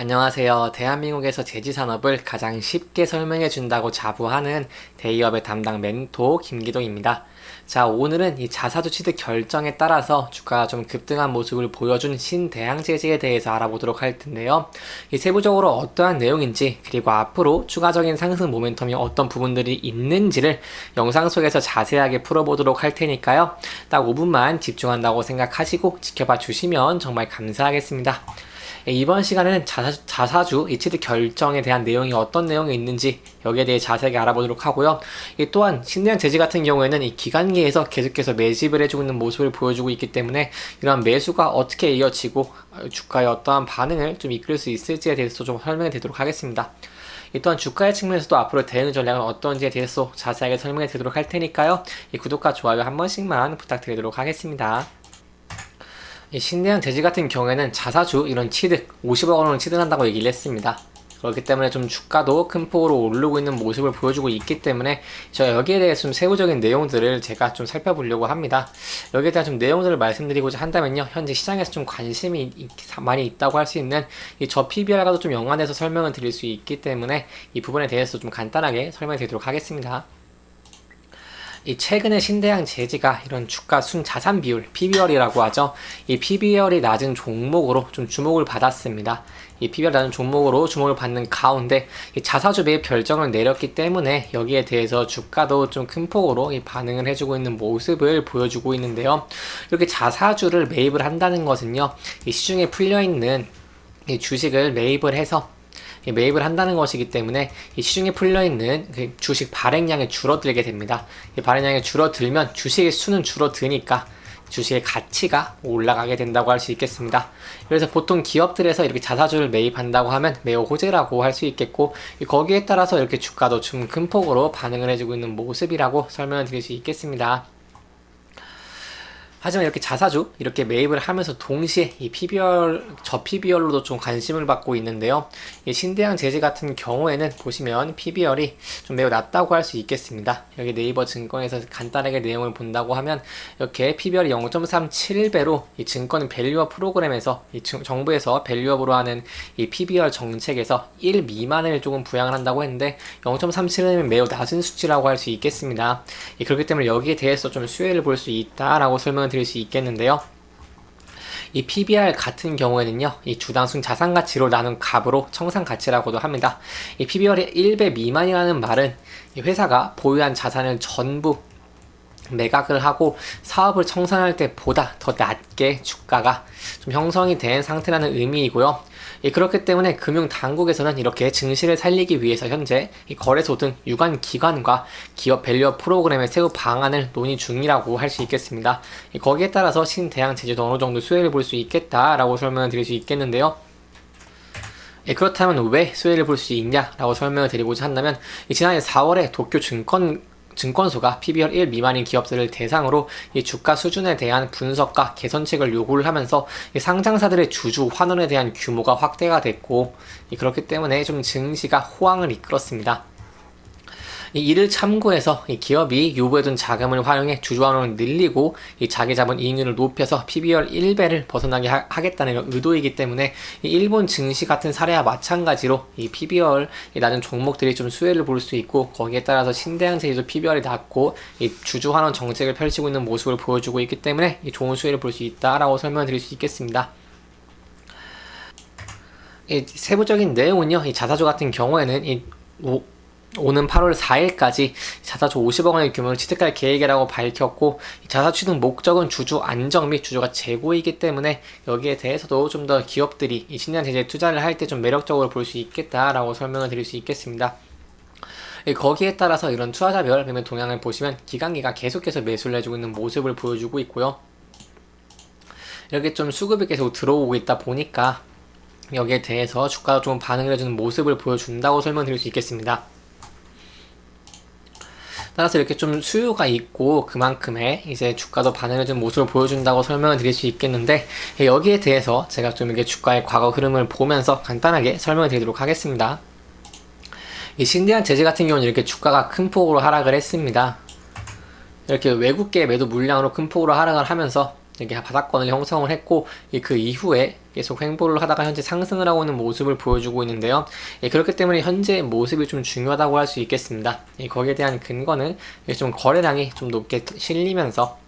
안녕하세요. 대한민국에서 제지산업을 가장 쉽게 설명해 준다고 자부하는 대기업의 담당 멘토 김기동입니다. 자, 오늘은 이 자사주 취득 결정에 따라서 주가가 좀 급등한 모습을 보여준 신대양제지에 대해서 알아보도록 할 텐데요. 이 세부적으로 어떠한 내용인지, 그리고 앞으로 추가적인 상승 모멘텀이 어떤 부분들이 있는지를 영상 속에서 자세하게 풀어보도록 할 테니까요. 딱 5분만 집중한다고 생각하시고 지켜봐 주시면 정말 감사하겠습니다. 이번 시간에는 자사주 이 취득 결정에 대한 내용이 어떤 내용이 있는지 여기에 대해 자세하게 알아보도록 하고요. 또한 신대양제지 같은 경우에는 이 기관계에서 계속해서 매집을 해주고 있는 모습을 보여주고 있기 때문에 이러한 매수가 어떻게 이어지고 주가에 어떠한 반응을 좀 이끌 수 있을지에 대해서 좀 설명해 드리도록 하겠습니다. 또한 주가의 측면에서도 앞으로 대응 전략은 어떤지에 대해서 자세하게 설명해 드리도록 할 테니까요. 구독과 좋아요 한 번씩만 부탁드리도록 하겠습니다. 이 신대양제지 같은 경우에는 자사주 이런 취득 50억 원을 취득한다고 얘기를 했습니다. 그렇기 때문에 좀 주가도 큰 폭으로 오르고 있는 모습을 보여주고 있기 때문에 저 여기에 대해 좀 세부적인 내용들을 제가 좀 살펴보려고 합니다. 여기에 대한 좀 내용들을 말씀드리고자 한다면요, 현재 시장에서 좀 관심이 많이 있다고 할 수 있는 이 저 PBR과도 좀 연관해서 설명을 드릴 수 있기 때문에 이 부분에 대해서 좀 간단하게 설명해 드리도록 하겠습니다. 이 최근에 신대양제지가 이런 주가 순자산 비율 PBR이라고 하죠. 이 PBR이 낮은 종목으로 좀 주목을 받았습니다. 이 PBR 낮은 종목으로 주목을 받는 가운데 이 자사주 매입 결정을 내렸기 때문에 여기에 대해서 주가도 좀 큰 폭으로 이 반응을 해주고 있는 모습을 보여주고 있는데요. 이렇게 자사주를 매입을 한다는 것은요, 이 시중에 풀려있는 이 주식을 매입을 해서 매입을 한다는 것이기 때문에 이 시중에 풀려있는 그 주식 발행량이 줄어들게 됩니다. 이 발행량이 줄어들면 주식의 수는 줄어드니까 주식의 가치가 올라가게 된다고 할 수 있겠습니다. 그래서 보통 기업들에서 이렇게 자사주를 매입한다고 하면 매우 호재라고 할 수 있겠고, 거기에 따라서 이렇게 주가도 좀 큰 폭으로 반응을 해주고 있는 모습이라고 설명을 드릴 수 있겠습니다. 하지만 이렇게 자사주 이렇게 매입을 하면서 동시에 이 저 PBR로도 좀 관심을 받고 있는데요. 이 신대양제지 같은 경우에는 보시면 PBR이 좀 매우 낮다고 할 수 있겠습니다. 여기 네이버 증권에서 간단하게 내용을 본다고 하면 이렇게 PBR이 0.37배로 이 증권 밸류업 프로그램에서 이 정부에서 밸류업으로 하는 이 PBR 정책에서 1 미만을 조금 부양을 한다고 했는데 0.37은 매우 낮은 수치라고 할 수 있겠습니다. 그렇기 때문에 여기에 대해서 좀 수혜를 볼 수 있다라고 설명을 드릴 수 있겠는데요. 이 PBR 같은 경우에는요, 이 주당 순 자산 가치로 나눈 값으로 청산 가치라고도 합니다. 이 PBR이 1배 미만이라는 말은 이 회사가 보유한 자산을 전부 매각을 하고 사업을 청산할 때보다 더 낮게 주가가 좀 형성이 된 상태라는 의미이고요. 그렇기 때문에 금융당국에서는 이렇게 증시를 살리기 위해서 현재 이 거래소 등 유관 기관과 기업 밸류업 프로그램의 세부 방안을 논의 중이라고 할 수 있겠습니다. 거기에 따라서 신대양제지도 어느 정도 수혜를 볼 수 있겠다라고 설명을 드릴 수 있겠는데요. 그렇다면 왜 수혜를 볼 수 있냐라고 설명을 드리고자 한다면, 지난해 4월에 도쿄 증권소가 PBR 1 미만인 기업들을 대상으로 이 주가 수준에 대한 분석과 개선책을 요구를 하면서 이 상장사들의 주주 환원에 대한 규모가 확대가 됐고, 그렇기 때문에 좀 증시가 호황을 이끌었습니다. 이를 참고해서 이 기업이 유보해둔 자금을 활용해 주주환원을 늘리고 이 자기 자본 이익률을 높여서 PBR 1배를 벗어나게 하겠다는 의도이기 때문에 이 일본 증시 같은 사례와 마찬가지로 이 PBR 낮은 종목들이 좀 수혜를 볼 수 있고, 거기에 따라서 신대양제지도 PBR이 낮고 이 주주환원 정책을 펼치고 있는 모습을 보여주고 있기 때문에 이 좋은 수혜를 볼 수 있다라고 설명드릴 수 있겠습니다. 세부적인 내용은요, 이 자사주 같은 경우에는 오는 8월 4일까지 자사주 50억 원의 규모를 취득할 계획이라고 밝혔고, 자사주 취득 목적은 주주 안정 및 주주가 재고이기 때문에 여기에 대해서도 좀 더 기업들이 이 신대양제지에 투자를 할 때 좀 매력적으로 볼 수 있겠다라고 설명을 드릴 수 있겠습니다. 거기에 따라서 이런 투자자별 매매 동향을 보시면 기관기가 계속해서 매수를 해주고 있는 모습을 보여주고 있고요. 이렇게 좀 수급이 계속 들어오고 있다 보니까 여기에 대해서 주가가 좀 반응을 해주는 모습을 보여준다고 설명드릴 수 있겠습니다. 따라서 이렇게 좀 수요가 있고 그만큼의 이제 주가도 반응해주는 모습을 보여준다고 설명을 드릴 수 있겠는데, 여기에 대해서 제가 좀 이렇게 주가의 과거 흐름을 보면서 간단하게 설명을 드리도록 하겠습니다. 이 신대양제지 같은 경우는 이렇게 주가가 큰 폭으로 하락을 했습니다. 이렇게 외국계 매도 물량으로 큰 폭으로 하락을 하면서 이렇게 바닥권을 형성을 했고, 그 이후에 계속 횡보를 하다가 현재 상승을 하고 있는 모습을 보여주고 있는데요. 그렇기 때문에 현재 모습이 좀 중요하다고 할 수 있겠습니다. 거기에 대한 근거는 좀 거래량이 좀 높게 실리면서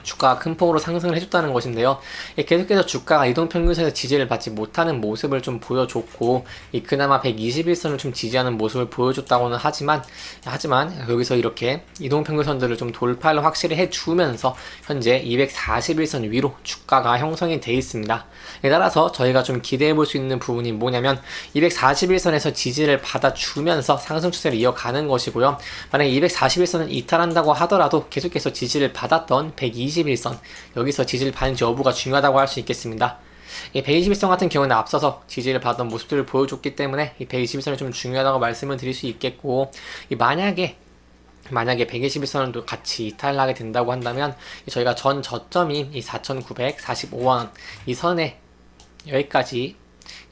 주가가 큰 폭으로 상승을 해줬다는 것인데요. 계속해서 주가가 이동평균선에서 지지를 받지 못하는 모습을 좀 보여줬고, 그나마 121선을 좀 지지하는 모습을 보여줬다고는 하지만 여기서 이렇게 이동평균선들을 좀 돌파를 확실히 해주면서 현재 241선 위로 주가가 형성이 돼 있습니다. 따라서 저희가 좀 기대해 볼 수 있는 부분이 뭐냐면 241선에서 지지를 받아주면서 상승 추세를 이어가는 것이고요. 만약에 241선을 이탈한다고 하더라도 계속해서 지지를 받았던 121선, 여기서 지지를 받는지 여부가 중요하다고 할 수 있겠습니다. 121선 같은 경우는 앞서서 지지를 받던 모습들을 보여줬기 때문에 121선이 좀 중요하다고 말씀을 드릴 수 있겠고, 만약에 121선을 또 같이 이탈을 하게 된다고 한다면 저희가 전 저점인 이 4,945원 이 선에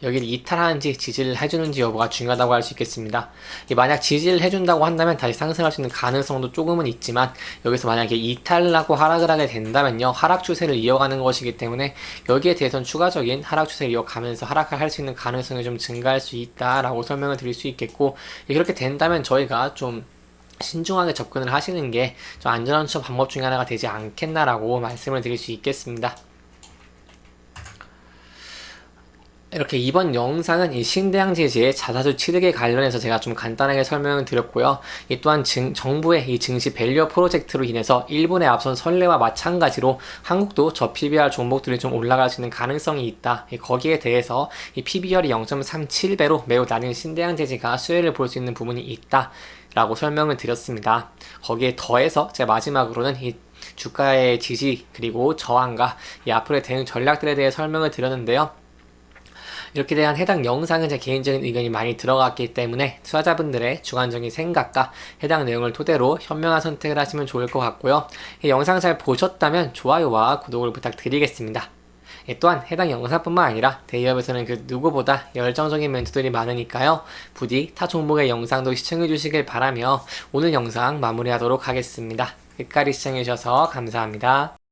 여기를 이탈하는지 지지를 해주는지 여부가 중요하다고 할 수 있겠습니다. 만약 지지를 해준다고 한다면 다시 상승할 수 있는 가능성도 조금은 있지만, 여기서 만약에 이탈을 하고 하락을 하게 된다면요, 하락 추세를 이어가는 것이기 때문에 여기에 대해서는 추가적인 하락 추세를 이어가면서 하락을 할 수 있는 가능성이 좀 증가할 수 있다라고 설명을 드릴 수 있겠고, 그렇게 된다면 저희가 좀 신중하게 접근을 하시는 게 좀 안전한 추적 방법 중에 하나가 되지 않겠나라고 말씀을 드릴 수 있겠습니다. 이렇게 이번 영상은 이 신대양 제지의 자사주 취득에 관련해서 제가 좀 간단하게 설명을 드렸고요. 이 또한 정부의 이 증시 밸류업 프로젝트로 인해서 일본의 앞선 선례와 마찬가지로 한국도 저 PBR 종목들이 좀 올라갈 수 있는 가능성이 있다. 거기에 대해서 이 PBR이 0.37배로 매우 낮은 신대양 제지가 수혜를 볼 수 있는 부분이 있다 라고 설명을 드렸습니다. 거기에 더해서 제가 마지막으로는 이 주가의 지지 그리고 저항과 이 앞으로의 대응 전략들에 대해 설명을 드렸는데요. 이렇게 대한 해당 영상은 제 개인적인 의견이 많이 들어갔기 때문에 투자자분들의 주관적인 생각과 해당 내용을 토대로 현명한 선택을 하시면 좋을 것 같고요. 이 영상 잘 보셨다면 좋아요와 구독을 부탁드리겠습니다. 또한 해당 영상뿐만 아니라 대기업에서는 그 누구보다 열정적인 멘토들이 많으니까요. 부디 타 종목의 영상도 시청해 주시길 바라며 오늘 영상 마무리하도록 하겠습니다. 끝까지 시청해 주셔서 감사합니다.